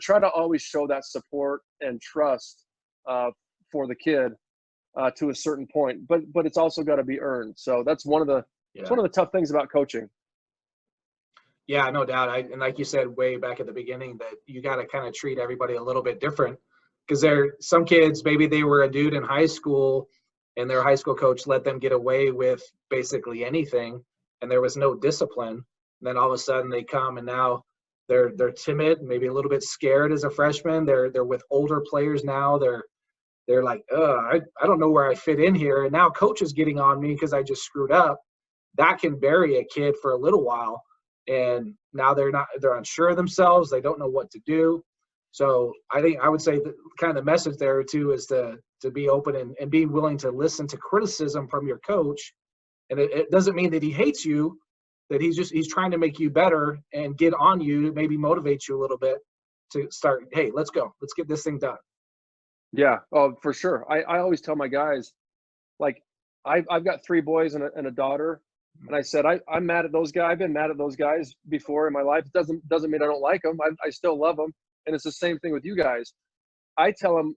try to always show that support and trust for the kid to a certain point, but it's also got to be earned. So that's one of the tough things about coaching. Yeah, no doubt. And like you said way back at the beginning, that you got to kind of treat everybody a little bit different, because some kids, maybe they were a dude in high school and their high school coach let them get away with basically anything, and there was no discipline. And then all of a sudden they come, and now they're timid, maybe a little bit scared as a freshman. They're with older players now. They're like, I don't know where I fit in here. And now coach is getting on me because I just screwed up. That can bury a kid for a little while. And now they're unsure of themselves. They don't know what to do. So I would say that kind of the message there too is to be open and be willing to listen to criticism from your coach. And it doesn't mean that he hates you, that he's trying to make you better and get on you, maybe motivate you a little bit to start, hey, let's go. Let's get this thing done. Yeah, oh, for sure. I always tell my guys, like, I've got 3 boys and a daughter, and I said I'm mad at those guys. I've been mad at those guys before in my life. It doesn't mean I don't like them. I still love them, and it's the same thing with you guys. I tell them,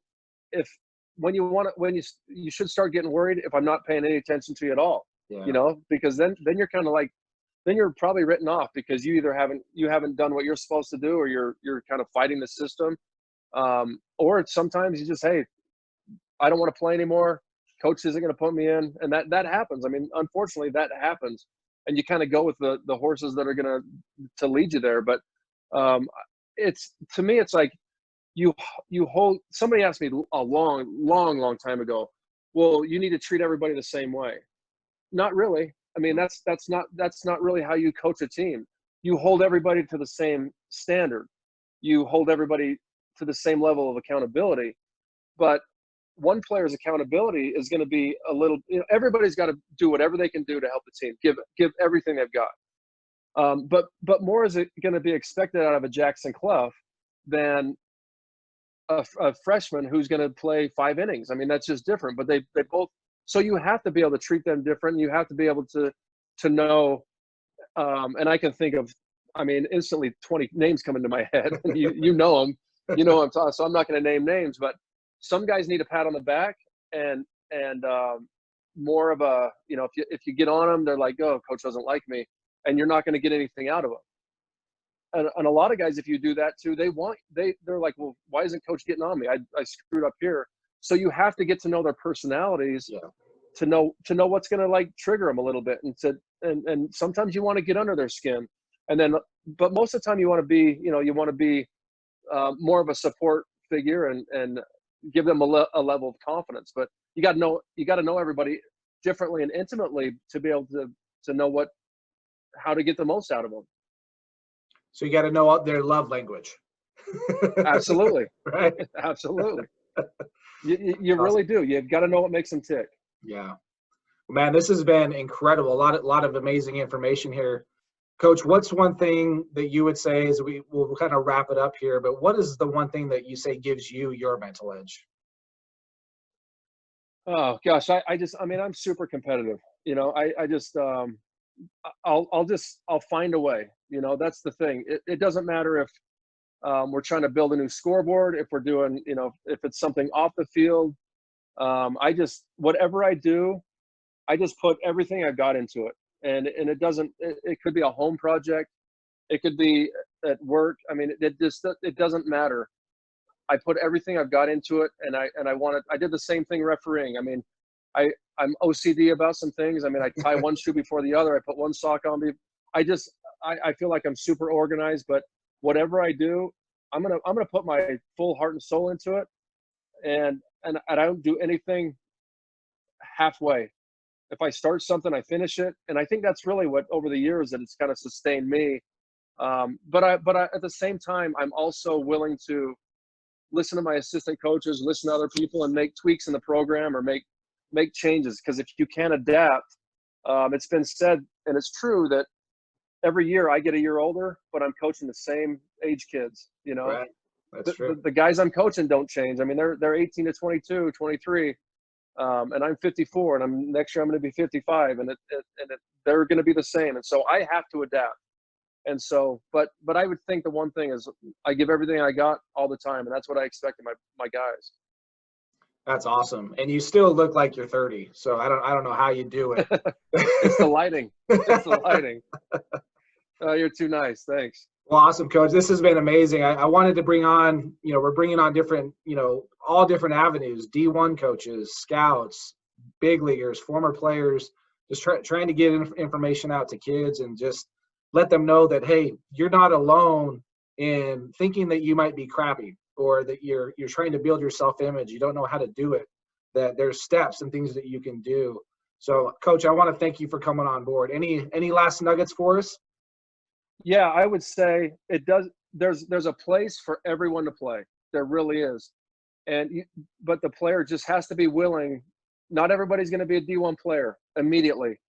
when you should start getting worried if I'm not paying any attention to you at all. Yeah. Because then you're kind of like, then you're probably written off because you either haven't done what you're supposed to do, or you're kind of fighting the system. Or sometimes you just, hey, I don't want to play anymore. Coach isn't going to put me in. And that happens. I mean, unfortunately that happens, and you kind of go with the horses that are going to lead you there. But to me, it's like, you hold. Somebody asked me a long time ago, well, you need to treat everybody the same way. Not really. I mean, that's not really how you coach a team. You hold everybody to the same standard. You hold everybody to the same level of accountability. But one player's accountability is going to be a little, everybody's got to do whatever they can do to help the team, give everything they've got. But more is it going to be expected out of a Jackson Clough than a freshman who's going to play 5 innings. I mean, that's just different. But they both. So you have to be able to treat them different. You have to be able to know. And I can think of, I mean, instantly 20 names come into my head. you know them. You know I'm talking. So I'm not going to name names, but some guys need a pat on the back and more of a, if you get on them, they're like, oh, coach doesn't like me, and you're not going to get anything out of them. And a lot of guys, if you do that too, they're like, well, why isn't coach getting on me? I screwed up here. So you have to get to know their personalities to know what's going to like trigger them a little bit. And sometimes you want to get under their skin, but most of the time you want to be more of a support figure and give them a level of confidence. But you got to know everybody differently and intimately to be able to know how to get the most out of them. So you got to know their love language. Absolutely. Right. Absolutely. You really do. You've got to know what makes them tick. Yeah. Man, this has been incredible. A lot of amazing information here. Coach, what's one thing that you would say is we'll kind of wrap it up here, but what is the one thing that you say gives you your mental edge? Oh gosh, I'm super competitive. I'll find a way. That's the thing. It doesn't matter if we're trying to build a new scoreboard, if we're doing, if it's something off the field. Whatever I do, I just put everything I've got into it. And it could be a home project. It could be at work. I mean, it doesn't matter. I put everything I've got into it, and I did the same thing refereeing. I mean, I'm OCD about some things. I mean, I tie one shoe before the other. I put one sock on me. I feel like I'm super organized, but whatever I do, I'm going to put my full heart and soul into it. And I don't do anything halfway. If I start something, I finish it. And I think that's really what over the years that it's kind of sustained me. But I at the same time, I'm also willing to listen to my assistant coaches, listen to other people, and make tweaks in the program or make changes. Because if you can't adapt, it's been said, and it's true, that every year I get a year older, but I'm coaching the same age kids. Right. That's true. The guys I'm coaching don't change. I mean, they're 18 to 22, 23. And I'm 54, and next year I'm going to be 55, and they're going to be the same. And so I have to adapt. And so, but I would think the one thing is I give everything I got all the time, and that's what I expect of my guys. That's awesome. And you still look like you're 30. So I don't know how you do it. It's the lighting. It's the lighting. You're too nice. Thanks. Well, awesome, Coach. This has been amazing. I wanted to bring on, we're bringing on different, all different avenues, D1 coaches, scouts, big leaguers, former players, just trying to get information out to kids and just let them know that, hey, you're not alone in thinking that you might be crappy or that you're trying to build your self-image. You don't know how to do it, that there's steps and things that you can do. So, Coach, I want to thank you for coming on board. Any last nuggets for us? Yeah, I would say it does. There's a place for everyone to play. There really is. But the player just has to be willing. Not everybody's going to be a D1 player immediately.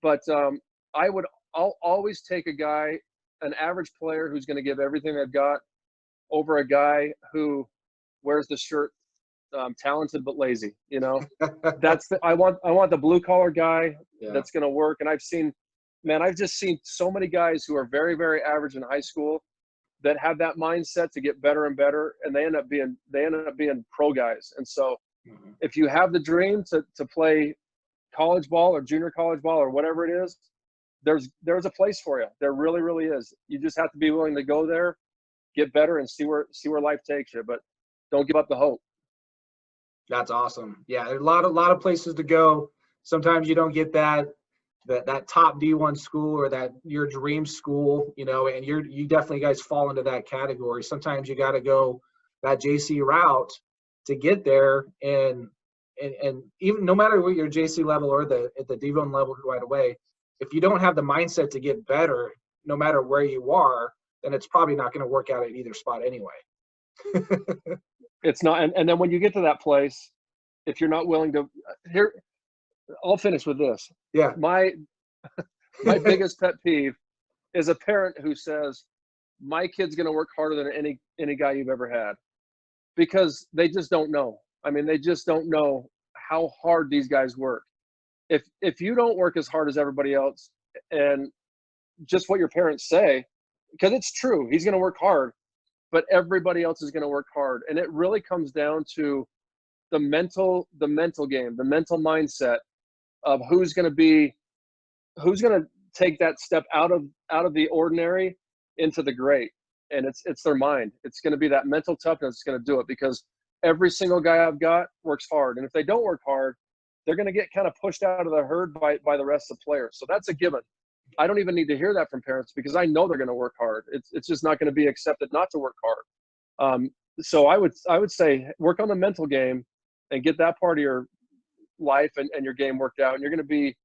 But I'll always take an average player who's going to give everything they've got over a guy who wears the shirt, talented but lazy. I want the blue collar guy that's going to work. And I've just seen so many guys who are very, very average in high school that have that mindset to get better and better, and they end up being pro guys. And so if you have the dream to play college ball or junior college ball or whatever it is, there's a place for you. There really, really is. You just have to be willing to go there, get better, and see where life takes you. But don't give up the hope. That's awesome. Yeah, there's a lot of places to go. Sometimes you don't get that top D1 school or that your dream school, and you definitely guys fall into that category. Sometimes you got to go that JC route to get there, and even no matter what your JC level or at the D1 level right away, if you don't have the mindset to get better, no matter where you are, then it's probably not going to work out at either spot anyway. It's not. And then when you get to that place, if you're not willing to, here, I'll finish with this. Yeah. My biggest pet peeve is a parent who says, my kid's going to work harder than any guy you've ever had, because they just don't know. I mean, they just don't know how hard these guys work. If you don't work as hard as everybody else, and just what your parents say, because it's true, he's going to work hard, but everybody else is going to work hard. And it really comes down to the mental game, the mental mindset of who's going to take that step out of the ordinary into the great. And it's their mind. It's going to be that mental toughness that's going to do it, because every single guy I've got works hard. And if they don't work hard, they're going to get kind of pushed out of the herd by the rest of the players. So that's a given. I don't even need to hear that from parents, because I know they're going to work hard. It's just not going to be accepted not to work hard. So I would say work on the mental game and get that part of your life and your game worked out, and you're going to be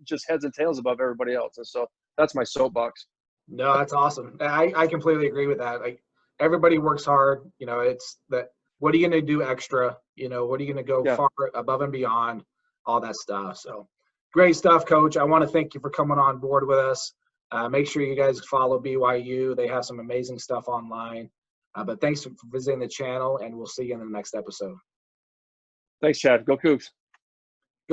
just heads and tails above everybody else. And so that's my soapbox. No, that's awesome. I completely agree with that. Like, everybody works hard. You know, it's that. What are you going to do extra? You know, what are you going to go far above and beyond? All that stuff. So great stuff, Coach. I want to thank you for coming on board with us. Make sure you guys follow BYU. They have some amazing stuff online. But thanks for visiting the channel, and we'll see you in the next episode. Thanks, Chad. Go Cougs.